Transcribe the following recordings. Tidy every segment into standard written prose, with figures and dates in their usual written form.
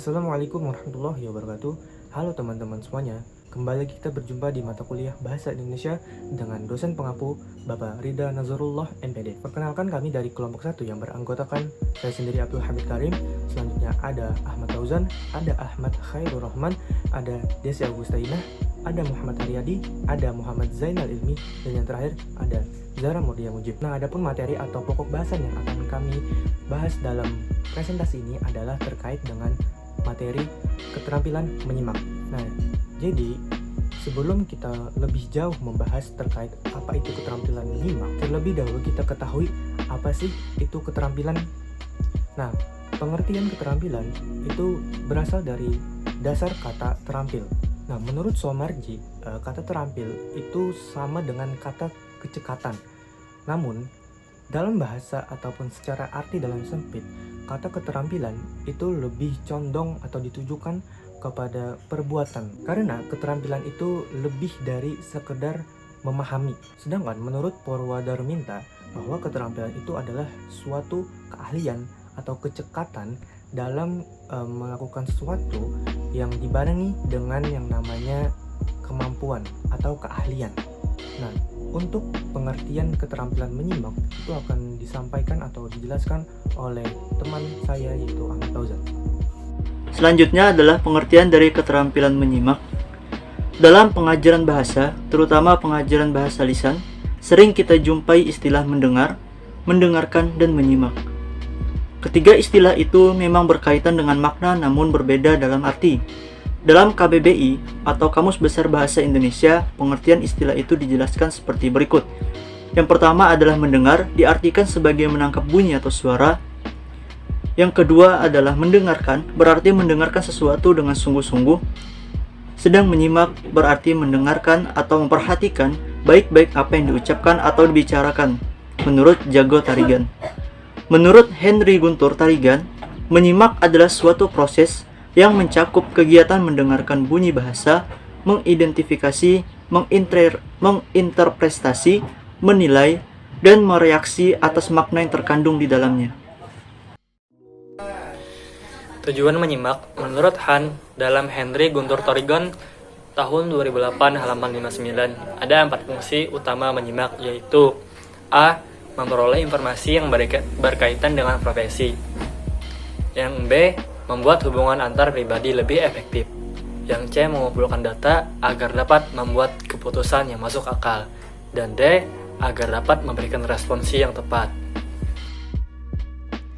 Assalamualaikum warahmatullahi wabarakatuh. Halo teman-teman semuanya. Kembali lagi kita berjumpa di mata kuliah Bahasa Indonesia dengan dosen pengampu Bapak Rida Nazarullah MPD. Perkenalkan, kami dari kelompok 1 yang beranggotakan saya sendiri Abdul Hamid Karim. Selanjutnya ada Ahmad Tauzan, ada Ahmad Khairul Rahman, ada Desi Agustainah, ada Muhammad Haryadi, ada Muhammad Zainal Ilmi, dan yang terakhir ada Zara Murdia Mujib. Nah, adapun materi atau pokok bahasan yang akan kami bahas dalam presentasi ini adalah terkait dengan materi keterampilan menyimak. Nah, jadi sebelum kita lebih jauh membahas terkait apa itu keterampilan menyimak, terlebih dahulu kita ketahui apa sih itu keterampilan. Nah, pengertian keterampilan itu berasal dari dasar kata terampil. Nah, menurut Somarji, kata terampil itu sama dengan kata kecekatan. Namun, dalam bahasa ataupun secara arti dalam sempit, kata keterampilan itu lebih condong atau ditujukan kepada perbuatan. Karena keterampilan itu lebih dari sekedar memahami. Sedangkan menurut Purwadarminta, bahwa keterampilan itu adalah suatu keahlian atau kecekatan dalam melakukan sesuatu yang dibarengi dengan yang namanya kemampuan atau keahlian. Nah, untuk pengertian keterampilan menyimak itu akan disampaikan atau dijelaskan oleh teman saya yaitu Ahmad Tauzan. Selanjutnya adalah pengertian dari keterampilan menyimak. Dalam pengajaran bahasa, terutama pengajaran bahasa lisan, sering kita jumpai istilah mendengar, mendengarkan, dan menyimak. Ketiga istilah itu memang berkaitan dengan makna namun berbeda dalam arti. Dalam KBBI atau Kamus Besar Bahasa Indonesia, pengertian istilah itu dijelaskan seperti berikut. Yang pertama adalah mendengar, diartikan sebagai menangkap bunyi atau suara. Yang kedua adalah mendengarkan, berarti mendengarkan sesuatu dengan sungguh-sungguh. Sedang menyimak berarti mendengarkan atau memperhatikan baik-baik apa yang diucapkan atau dibicarakan, menurut Jago Tarigan. Menurut Henry Guntur Tarigan, menyimak adalah suatu proses yang mencakup kegiatan mendengarkan bunyi bahasa, mengidentifikasi, menginterpretasi, menilai, dan mereaksi atas makna yang terkandung di dalamnya. Tujuan menyimak, menurut Han, dalam Henry Guntur Tarigan tahun 2008 halaman 59, ada 4 fungsi utama menyimak, yaitu A. Memperoleh informasi yang berkaitan dengan profesi. Yang B. Membuat hubungan antar pribadi lebih efektif. Yang C. Mengumpulkan data agar dapat membuat keputusan yang masuk akal. Dan D. Agar dapat memberikan responsi yang tepat.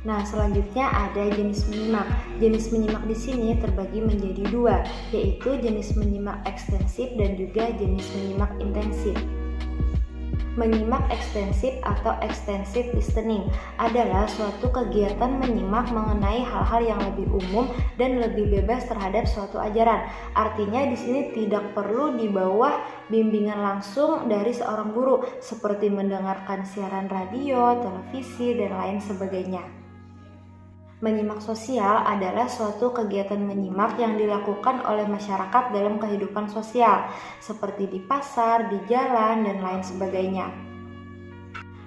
Nah, selanjutnya ada jenis menyimak. Jenis menyimak di sini terbagi menjadi 2, yaitu jenis menyimak ekstensif dan juga jenis menyimak intensif. Menyimak ekstensif atau extensive listening adalah suatu kegiatan menyimak mengenai hal-hal yang lebih umum dan lebih bebas terhadap suatu ajaran. Artinya di sini tidak perlu di bawah bimbingan langsung dari seorang guru, seperti mendengarkan siaran radio, televisi, dan lain sebagainya. Menyimak sosial adalah suatu kegiatan menyimak yang dilakukan oleh masyarakat dalam kehidupan sosial, seperti di pasar, di jalan, dan lain sebagainya.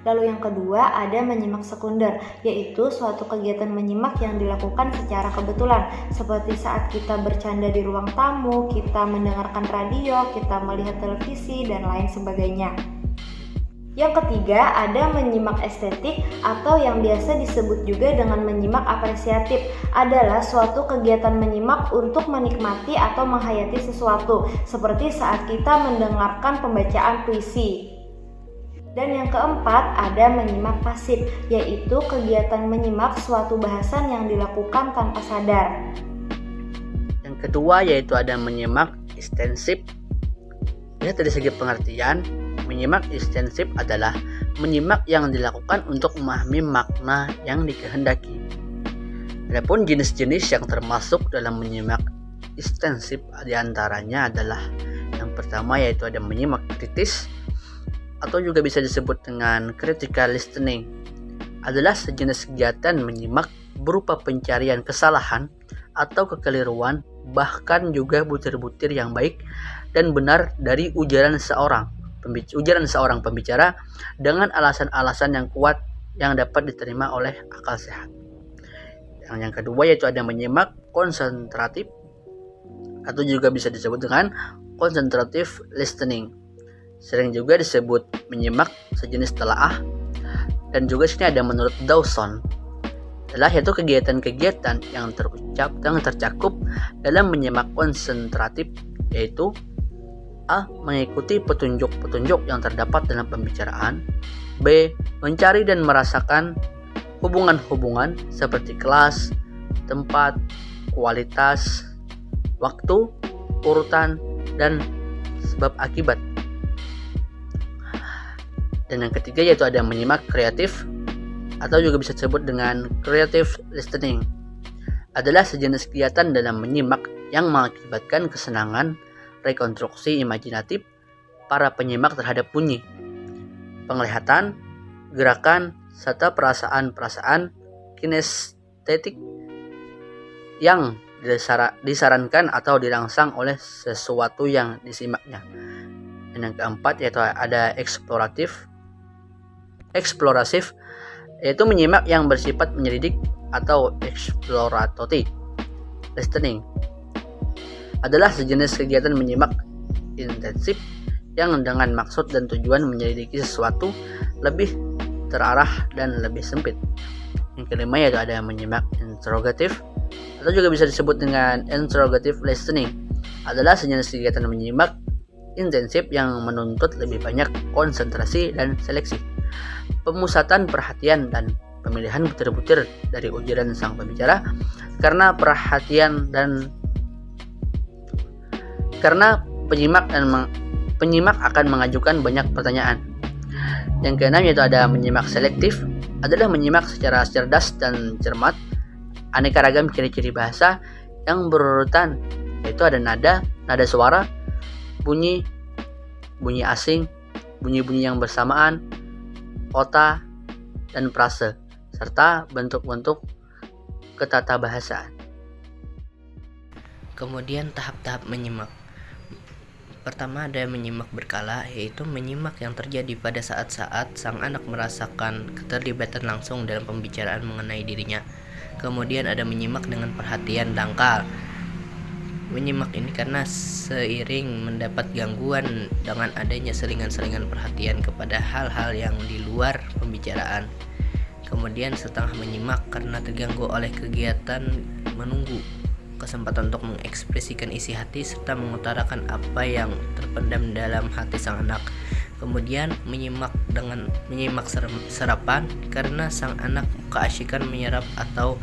Lalu yang kedua ada menyimak sekunder, yaitu suatu kegiatan menyimak yang dilakukan secara kebetulan, seperti saat kita bercanda di ruang tamu, kita mendengarkan radio, kita melihat televisi, dan lain sebagainya. Yang ketiga ada menyimak estetik atau yang biasa disebut juga dengan menyimak apresiatif, adalah suatu kegiatan menyimak untuk menikmati atau menghayati sesuatu, seperti saat kita mendengarkan pembacaan puisi. Dan yang keempat ada menyimak pasif, yaitu kegiatan menyimak suatu bahasan yang dilakukan tanpa sadar. Yang kedua yaitu ada menyimak ekstensif. Ini dari segi pengertian, menyimak ekstensif adalah menyimak yang dilakukan untuk memahami makna yang dikehendaki. Adapun jenis-jenis yang termasuk dalam menyimak ekstensif diantaranya adalah yang pertama yaitu ada menyimak kritis atau juga bisa disebut dengan critical listening. Adalah sejenis kegiatan menyimak berupa pencarian kesalahan atau kekeliruan, bahkan juga butir-butir yang baik dan benar dari ujaran seorang pembicara dengan alasan-alasan yang kuat yang dapat diterima oleh akal sehat. Yang kedua yaitu ada menyimak konsentratif atau juga bisa disebut dengan concentrative listening. Sering juga disebut menyimak sejenis telaah, dan juga sini ada menurut Dawson adalah yaitu kegiatan-kegiatan yang tercakup dalam menyimak konsentratif, yaitu A. Mengikuti petunjuk-petunjuk yang terdapat dalam pembicaraan. B. Mencari dan merasakan hubungan-hubungan seperti kelas, tempat, kualitas, waktu, urutan, dan sebab akibat. Dan yang ketiga yaitu ada menyimak kreatif atau juga bisa disebut dengan creative listening. Adalah sejenis kegiatan dalam menyimak yang mengakibatkan kesenangan, rekonstruksi imajinatif para penyimak terhadap bunyi, penglihatan, gerakan, serta perasaan-perasaan kinestetik yang disarankan atau dirangsang oleh sesuatu yang disimaknya. Dan yang keempat yaitu ada eksplorasif, yaitu menyimak yang bersifat menyelidik atau exploratory listening. Adalah sejenis kegiatan menyimak intensif yang dengan maksud dan tujuan menyelidiki sesuatu lebih terarah dan lebih sempit. Yang kelima yaitu ada menyimak interrogatif atau juga bisa disebut dengan interrogative listening. Adalah sejenis kegiatan menyimak intensif yang menuntut lebih banyak konsentrasi dan seleksi, pemusatan perhatian dan pemilihan butir-butir dari ujaran sang pembicara karena penyimak akan mengajukan banyak pertanyaan. Yang keenam yaitu ada menyimak selektif, adalah menyimak secara cerdas dan cermat aneka ragam ciri-ciri bahasa yang berurutan, yaitu ada nada suara, bunyi asing, bunyi-bunyi yang bersamaan, kota, dan frase, serta bentuk-bentuk ketatabahasaan. Kemudian tahap-tahap menyimak. Pertama ada menyimak berkala, yaitu menyimak yang terjadi pada saat-saat sang anak merasakan keterlibatan langsung dalam pembicaraan mengenai dirinya. Kemudian ada menyimak dengan perhatian dangkal. Menyimak ini karena seiring mendapat gangguan dengan adanya selingan-selingan perhatian kepada hal-hal yang di luar pembicaraan. Kemudian setengah menyimak karena terganggu oleh kegiatan menunggu kesempatan untuk mengekspresikan isi hati serta mengutarakan apa yang terpendam dalam hati sang anak. Kemudian menyimak serapan karena sang anak keasyikan menyerap atau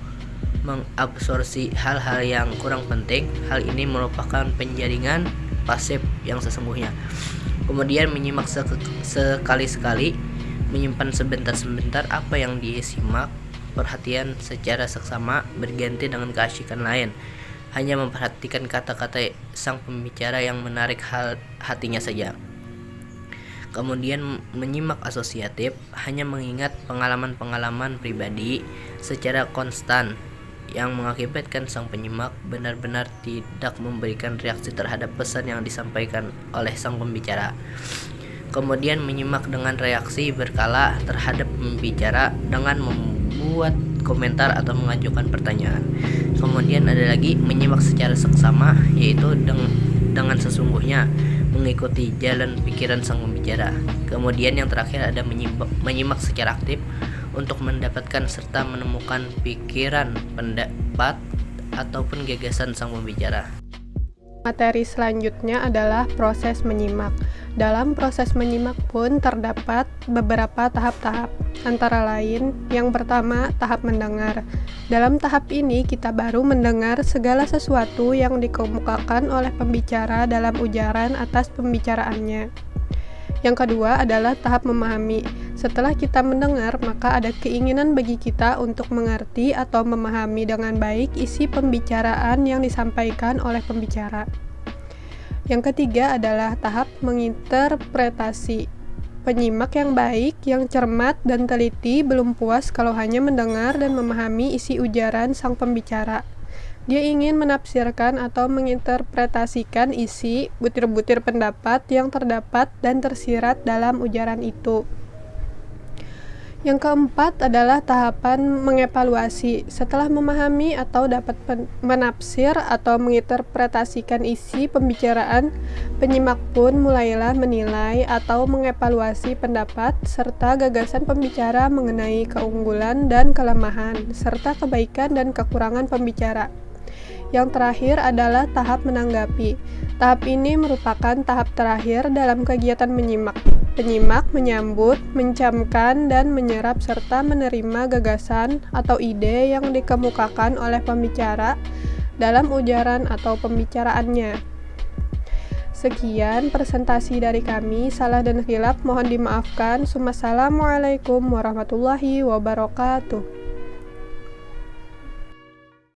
mengabsorpsi hal-hal yang kurang penting. Hal ini merupakan penjaringan pasif yang sesungguhnya. Kemudian menyimak sekali-sekali, menyimpan sebentar-sebentar apa yang disimak, perhatian secara seksama berganti dengan keasyikan lain, hanya memperhatikan kata-kata sang pembicara yang menarik hatinya saja. Kemudian menyimak asosiatif, hanya mengingat pengalaman-pengalaman pribadi secara konstan yang mengakibatkan sang penyimak benar-benar tidak memberikan reaksi terhadap pesan yang disampaikan oleh sang pembicara. Kemudian menyimak dengan reaksi berkala terhadap pembicara dengan membuat komentar atau mengajukan pertanyaan. Kemudian ada lagi menyimak secara seksama, yaitu dengan sesungguhnya mengikuti jalan pikiran sang pembicara. Kemudian yang terakhir ada menyimak secara aktif untuk mendapatkan serta menemukan pikiran, pendapat, ataupun gagasan sang pembicara. Materi selanjutnya adalah proses menyimak. Dalam proses menyimak pun terdapat beberapa tahap-tahap, antara lain yang pertama tahap mendengar. Dalam tahap ini kita baru mendengar segala sesuatu yang dikemukakan oleh pembicara dalam ujaran atas pembicaraannya. Yang kedua adalah tahap memahami. Setelah kita mendengar, maka ada keinginan bagi kita untuk mengerti atau memahami dengan baik isi pembicaraan yang disampaikan oleh pembicara. Yang ketiga adalah tahap menginterpretasi. Penyimak yang baik, yang cermat dan teliti belum puas kalau hanya mendengar dan memahami isi ujaran sang pembicara. Dia ingin menafsirkan atau menginterpretasikan isi butir-butir pendapat yang terdapat dan tersirat dalam ujaran itu. Yang keempat adalah tahapan mengevaluasi. Setelah memahami atau dapat menafsir atau menginterpretasikan isi pembicaraan, penyimak pun mulailah menilai atau mengevaluasi pendapat serta gagasan pembicara mengenai keunggulan dan kelemahan, serta kebaikan dan kekurangan pembicara. Yang terakhir adalah tahap menanggapi. Tahap ini merupakan tahap terakhir dalam kegiatan menyimak. Penyimak menyambut, mencamkan, dan menyerap serta menerima gagasan atau ide yang dikemukakan oleh pembicara dalam ujaran atau pembicaraannya. Sekian presentasi dari kami. Salah dan khilaf mohon dimaafkan. Wassalamualaikum warahmatullahi wabarakatuh.